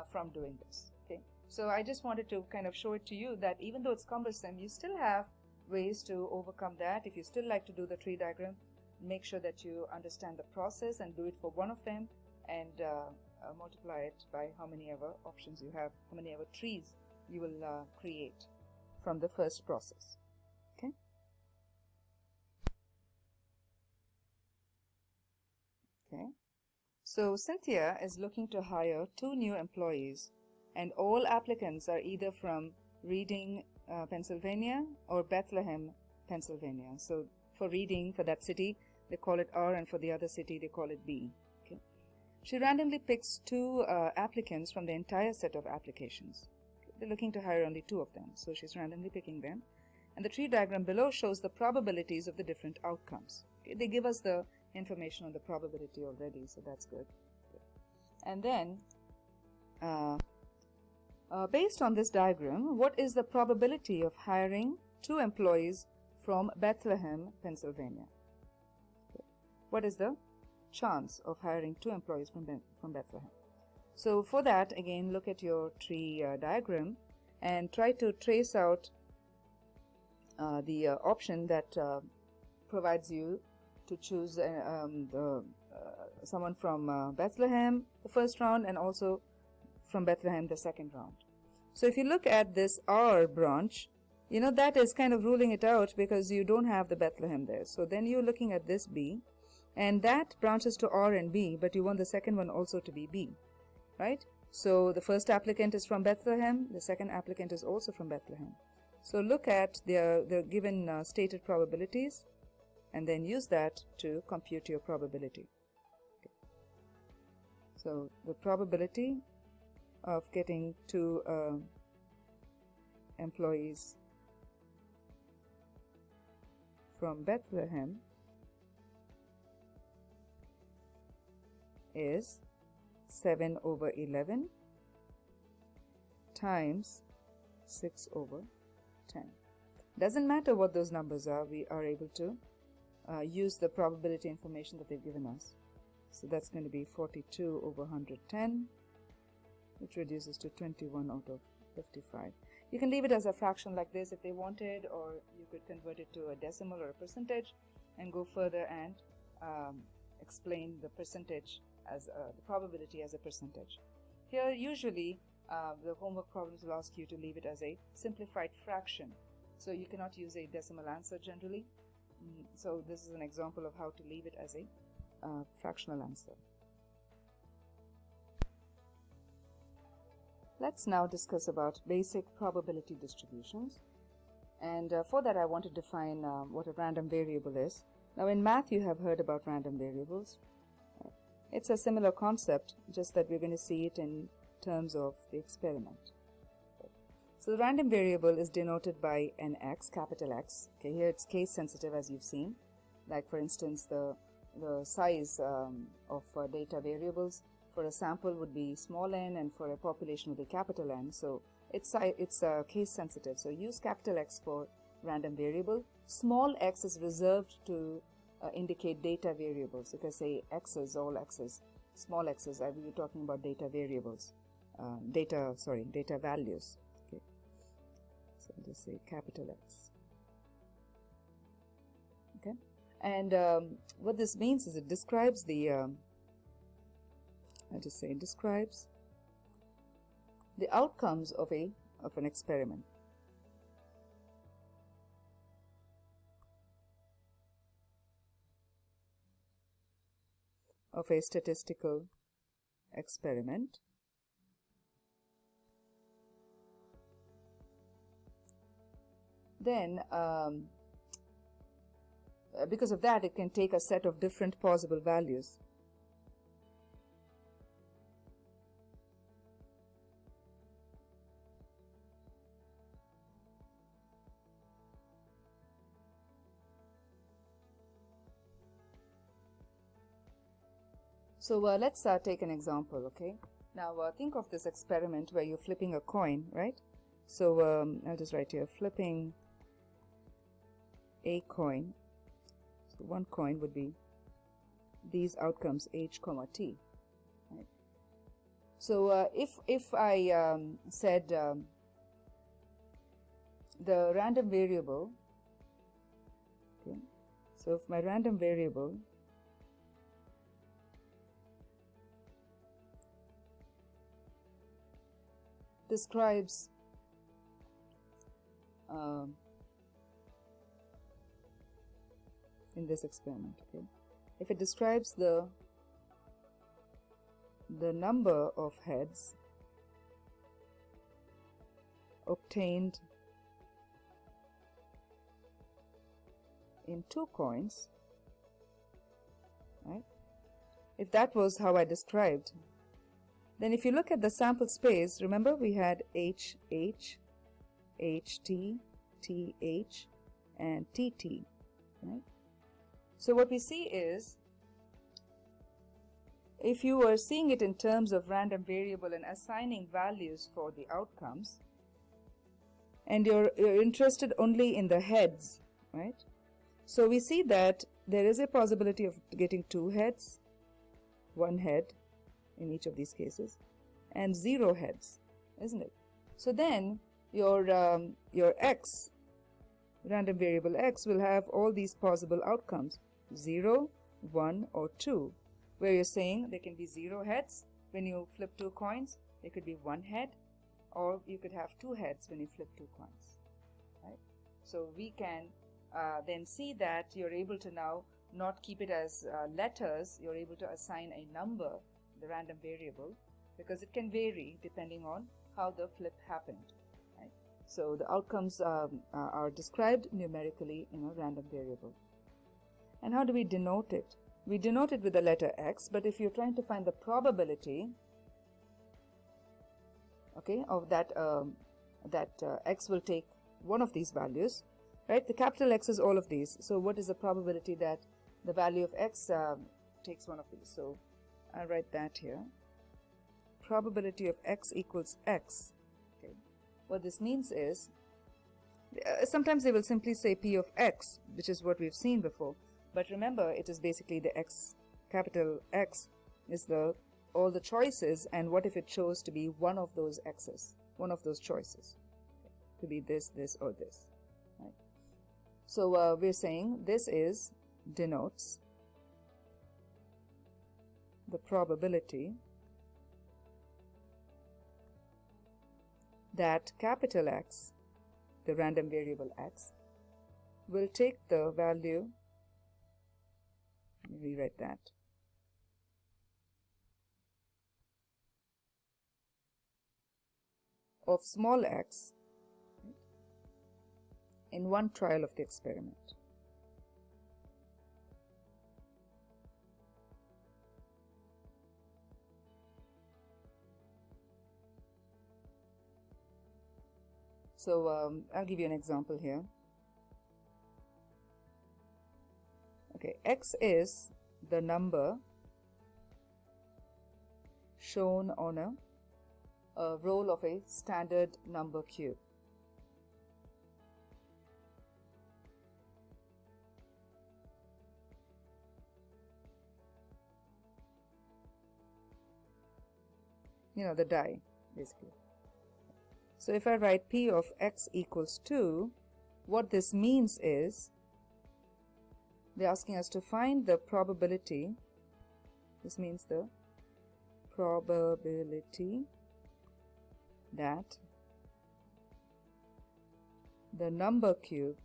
Speaker 1: from doing this, okay? So I just wanted to kind of show it to you that even though it's cumbersome, you still have ways to overcome that. If you still like to do the tree diagram, make sure that you understand the process and do it for one of them, and multiply it by how many ever options you have, how many ever trees you will create from the first process. Okay. Okay. So Cynthia is looking to hire 2 new employees, and all applicants are either from Reading, Pennsylvania, or Bethlehem, Pennsylvania. So for Reading, for that city, they call it R, and for the other city, they call it B. Okay. She randomly picks 2 applicants from the entire set of applications. They're looking to hire only 2 of them, so she's randomly picking them. And the tree diagram below shows the probabilities of the different outcomes. Okay. They give us the information on the probability already, so that's good. And then, based on this diagram, what is the probability of hiring 2 employees from Bethlehem, Pennsylvania? Okay. What is the chance of hiring 2 employees from Bethlehem? So for that, again, look at your tree diagram and try to trace out the option that provides you to choose someone from Bethlehem the first round, and also from Bethlehem the second round. So if you look at this R branch, you know that is kind of ruling it out because you don't have the Bethlehem there. So then you're looking at this B, and that branches to R and B, but you want the second one also to be B, right? So the first applicant is from Bethlehem, the second applicant is also from Bethlehem. So look at the given stated probabilities, and then use that to compute your probability. Okay. So the probability of getting 2 employees from Bethlehem is 7/11 times 6/10. Doesn't matter what those numbers are, we are able to use the probability information that they've given us. So that's going to be 42/110, which reduces to 21/55. You can leave it as a fraction like this if they wanted, or you could convert it to a decimal or a percentage and go further and explain the percentage as the probability as a percentage. Here usually the homework problems will ask you to leave it as a simplified fraction, so you cannot use a decimal answer generally. So this is an example of how to leave it as a fractional answer. Let's now discuss about basic probability distributions, and for that I want to define what a random variable is. Now in math you have heard about random variables. It's a similar concept, just that we're going to see it in terms of the experiment. So the random variable is denoted by an x, capital X. Okay, here it's case sensitive, as you've seen. Like for instance, the size of data variables for a sample would be small n, and for a population would be capital N. So it's case sensitive. So use capital X for random variable. Small x is reserved to indicate data variables. If I say x's, all x's, small x's, I will be talking about data variables, data values. Okay, so I'll just say capital X. Okay, and what this means is it describes the describes the outcomes of an experiment. Of a statistical experiment. Then because of that, it can take a set of different possible values. So let's take an example, okay? Now think of this experiment where you're flipping a coin, right? So I'll just write here, flipping a coin. So one coin would be these outcomes H, T. Right? So if I said the random variable, okay, so if my random variable describes in this experiment, okay, if it describes the number of heads obtained in 2 coins, right? If that was how I described, then if you look at the sample space, remember we had H, H, HT, TH, and TT, right? So what we see is, if you were seeing it in terms of random variable and assigning values for the outcomes, and you're interested only in the heads, right? So we see that there is a possibility of getting 2 heads, 1 head in each of these cases, and 0 heads, isn't it? So then your x, random variable x, will have all these possible outcomes, 0, 1, or 2, where you're saying there can be 0 heads when you flip 2 coins, there could be 1 head, or you could have 2 heads when you flip 2 coins, right? So we can then see that you're able to now not keep it as letters, you're able to assign a number, the random variable, because it can vary depending on how the flip happened, right? So the outcomes are described numerically in a random variable. And how do we denote it? We denote it with the letter x, but if you're trying to find the probability, okay, of that x will take one of these values, right? The capital X is all of these. So what is the probability that the value of x takes one of these? So I'll write that here. Probability of x equals x. Okay. What this means is, sometimes they will simply say P of x, which is what we've seen before. But remember, it is basically the x, capital X is all the choices, and what if it chose to be one of those x's, one of those choices? Okay. Could be this, this, or this. Right? So we're saying this denotes the probability that capital X, the random variable x, will take the value, let me rewrite that, of small x in one trial of the experiment. So I'll give you an example here. Okay, x is the number shown on a roll of a standard number cube. You know, the die, basically. So if I write P of x equals 2, what this means is, they're asking us to find the probability. This means the probability that the number cube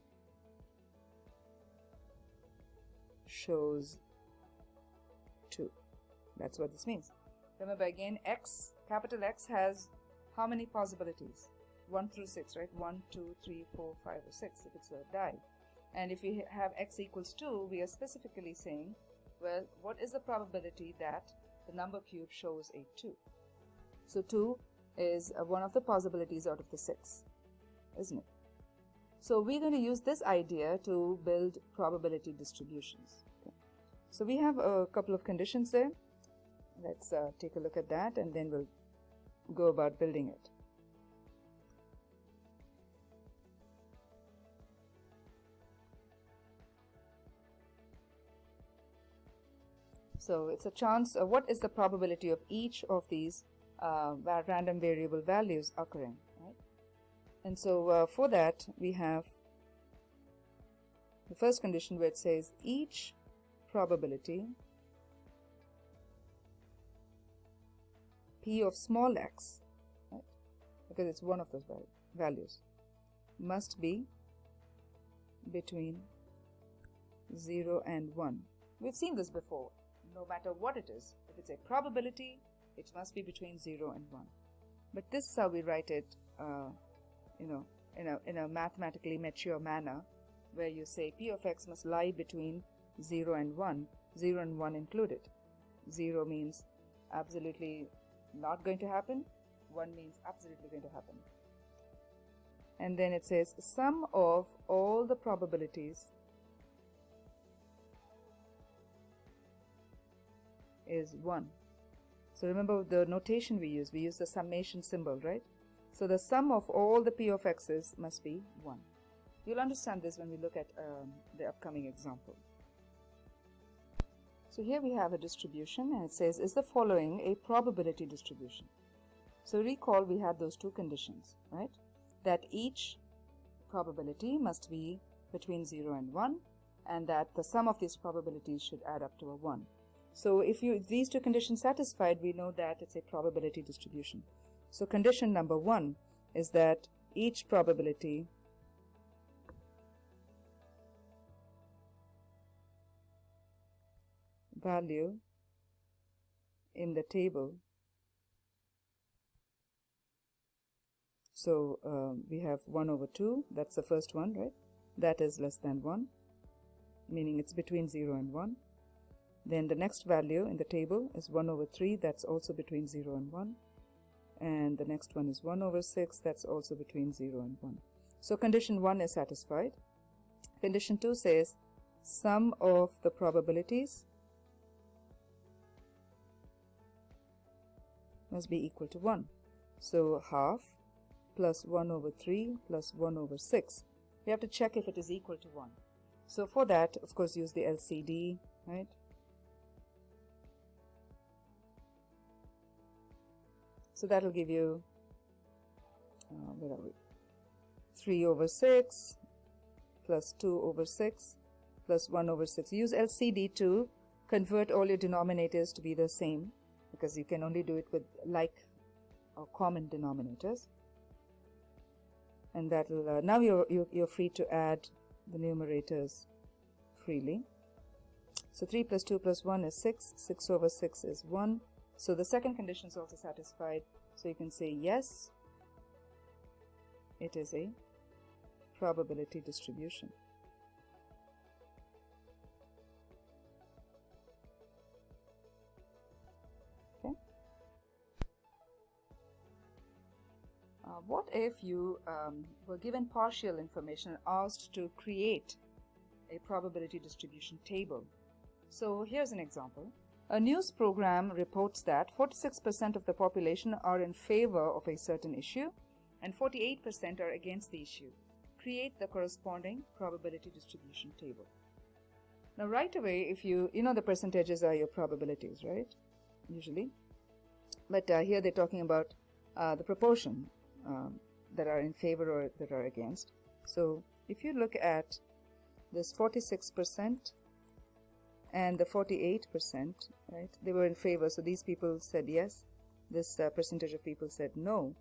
Speaker 1: shows 2. That's what this means. Remember again, x, capital X, has how many possibilities? 1 through 6, right? 1, 2, 3, 4, 5, or 6 if it's a die. And if we have x equals 2, we are specifically saying, well, what is the probability that the number cube shows a 2? So 2 is one of the possibilities out of the 6, isn't it? So we're going to use this idea to build probability distributions. Okay. So we have a couple of conditions there. Let's take a look at that, and then we'll go about building it. So it's a chance, what is the probability of each of these random variable values occurring, right? And so for that, we have the first condition where it says each probability P of small x, right? because it's one of those values, must be between 0 and 1. We've seen this before. No matter what it is, if it's a probability, it must be between 0 and 1. But this is how we write it, in a mathematically mature manner, where you say p of x must lie between 0 and 1, 0 and 1 included. 0 means absolutely not going to happen, 1 means absolutely going to happen. And then it says sum of all the probabilities is 1. So remember the notation we use the summation symbol, right? So the sum of all the p of x's must be 1. You'll understand this when we look at the upcoming example. So here we have a distribution, and it says, is the following a probability distribution? So recall we had those two conditions, right? That each probability must be between 0 and 1, and that the sum of these probabilities should add up to a 1. So if these two conditions satisfied, we know that it's a probability distribution. So condition number 1 is that each probability value in the table, so we have 1 over 2, that's the first one, right? That is less than 1, meaning it's between 0 and 1. Then the next value in the table is 1 over 3, that's also between 0 and 1. And the next one is 1 over 6, that's also between 0 and 1. So condition 1 is satisfied. Condition 2 says sum of the probabilities must be equal to 1. So half plus 1 over 3 plus 1 over 6. We have to check if it is equal to 1. So for that, of course, use the LCD, right? So that will give you, where are we? 3 over 6 plus 2 over 6 plus 1 over 6. Use LCD to convert all your denominators to be the same, because you can only do it with like or common denominators. And that will, now you're free to add the numerators freely. So 3 plus 2 plus 1 is 6. 6 over 6 is 1. So the second condition is also satisfied. So you can say yes, it is a probability distribution. Okay. What if you were given partial information and asked to create a probability distribution table? So here's an example. A news program reports that 46% of the population are in favor of a certain issue and 48% are against the issue. Create the corresponding probability distribution table. Now right away, if you know the percentages are your probabilities, right? Usually. But here they're talking about the proportion that are in favor or that are against. So if you look at this 46% and the 48%, right? They were in favor, so these people said yes. This percentage of people said no.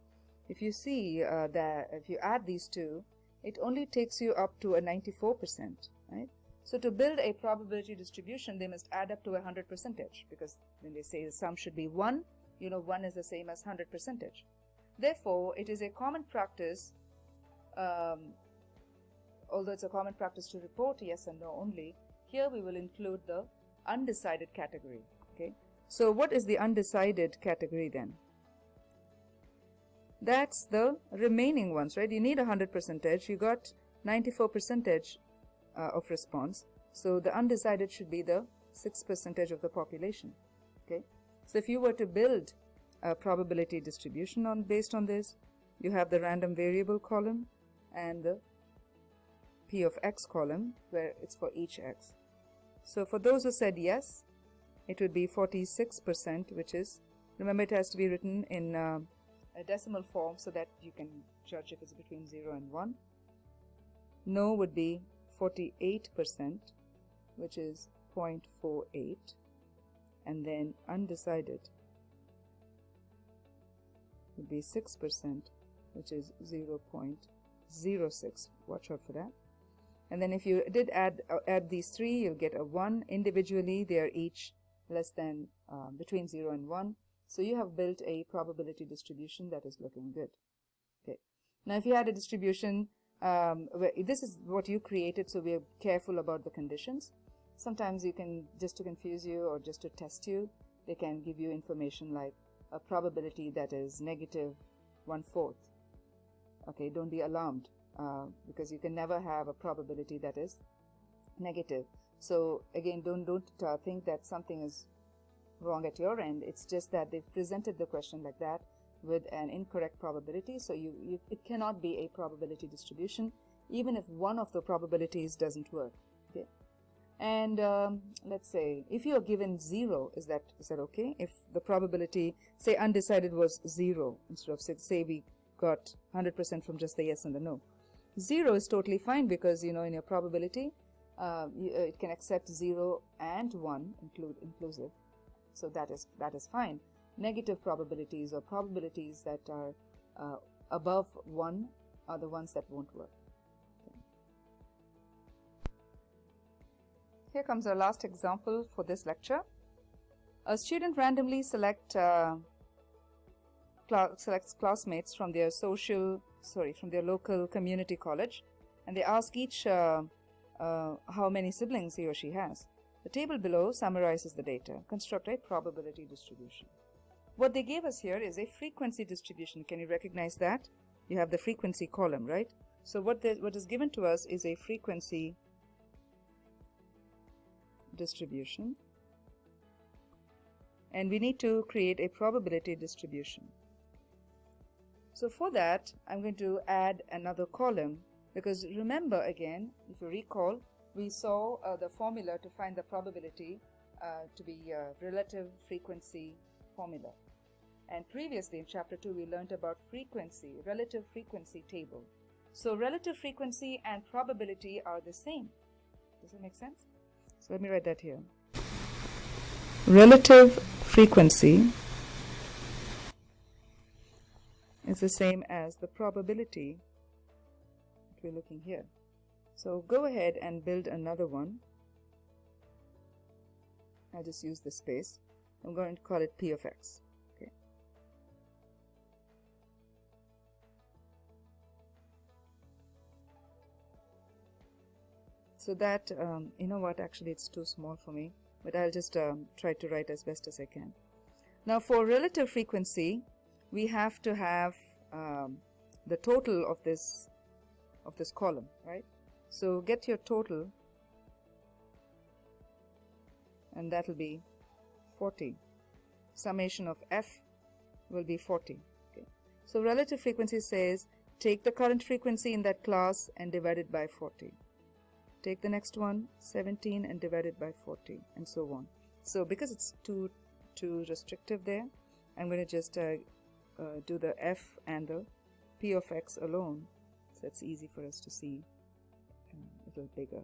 Speaker 1: If you see that if you add these two, it only takes you up to a 94%, right? So to build a probability distribution, they must add up to 100%, because when they say the sum should be 1, you know 1 is the same as 100%. Therefore, it is a common practice, although it's a common practice to report yes and no only, here we will include the undecided category. Okay, so what is the undecided category then? That's the remaining ones, right? You need 100%. You got 94% of response. So the undecided should be the 6% of the population. Okay, so if you were to build a probability distribution based on this, you have the random variable column and the P of x column where it's for each x. So for those who said yes, it would be 46%, which is, remember it has to be written in a decimal form so that you can judge if it's between 0 and 1. No would be 48%, which is 0.48, and then undecided would be 6%, which is 0.06. Watch out for that. And then if you did add these three, you'll get a 1. Individually, they are each less than between 0 and 1. So you have built a probability distribution that is looking good. Okay. Now, if you had a distribution, this is what you created, so we are careful about the conditions. Sometimes you can, just to confuse you or just to test you, they can give you information like a probability that is -1/4. Okay, don't be alarmed. Because you can never have a probability that is negative. So again, don't think that something is wrong at your end. It's just that they've presented the question like that with an incorrect probability. So it cannot be a probability distribution, even if one of the probabilities doesn't work. Okay. And let's say if you are given 0, is that okay? If the probability, say undecided, was 0 instead of say we got 100% from just the yes and the no. 0 is totally fine because, you know, in your probability, it can accept 0 and 1 inclusive. So that is fine. Negative probabilities or probabilities that are above 1 are the ones that won't work. Okay. Here comes our last example for this lecture. A student randomly selects classmates from their local community college, and they ask each how many siblings he or she has. The table below summarizes the data. Construct a probability distribution. What they gave us here is a frequency distribution. Can you recognize that? You have the frequency column, right? So what is given to us is a frequency distribution, and we need to create a probability distribution. So for that, I'm going to add another column, because remember again, if you recall, we saw the formula to find the probability to be relative frequency formula. And previously in chapter 2, we learned about relative frequency table. So relative frequency and probability are the same. Does that make sense? So let me write that here. Relative frequency is the same as the probability that we're looking here. So go ahead and build another one. I'll just use the space. I'm going to call it P of X. Okay. So that, you know what, actually it's too small for me, but I'll just try to write as best as I can. Now for relative frequency, we have to have the total of this column, right? So get your total, and that will be 40. Summation of F will be 40. Okay. So relative frequency says take the current frequency in that class and divide it by 40. Take the next one, 17, and divide it by 40, and so on. So because it's too restrictive there, I'm going to just do the F and the P of X alone, so it's easy for us to see a little bigger.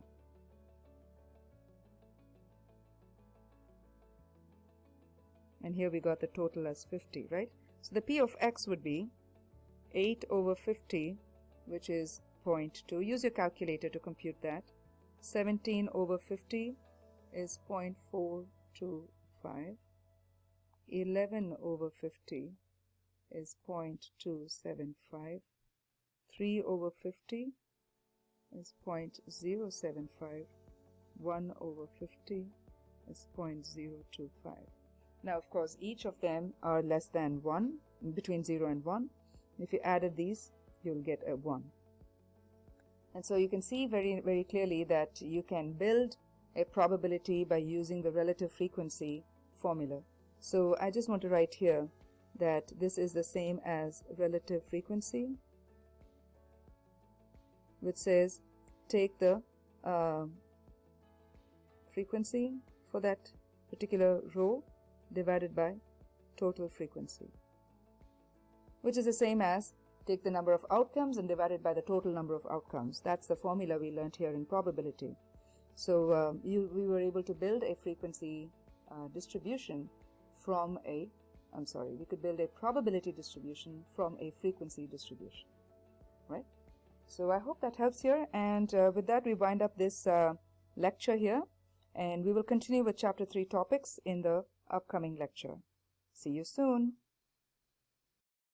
Speaker 1: And here we got the total as 50, right? So the P of X would be 8 over 50, which is 0.2. Use your calculator to compute that. 17 over 50 is 0.425. 11 over 50 is 0.275. 3 over 50 is 0.075. 1 over 50 is 0.025. Now, of course, each of them are less than 1, between 0 and 1. If you added these, you'll get a 1. And so you can see very, very clearly that you can build a probability by using the relative frequency formula. So I just want to write here that this is the same as relative frequency, which says take the frequency for that particular row divided by total frequency, which is the same as take the number of outcomes and divide it by the total number of outcomes. That's the formula we learned here in probability. So we were able to build a frequency distribution from a we could build a probability distribution from a frequency distribution, right? So I hope that helps here, and with that we wind up this lecture here, and we will continue with chapter 3 topics in the upcoming lecture. See you soon.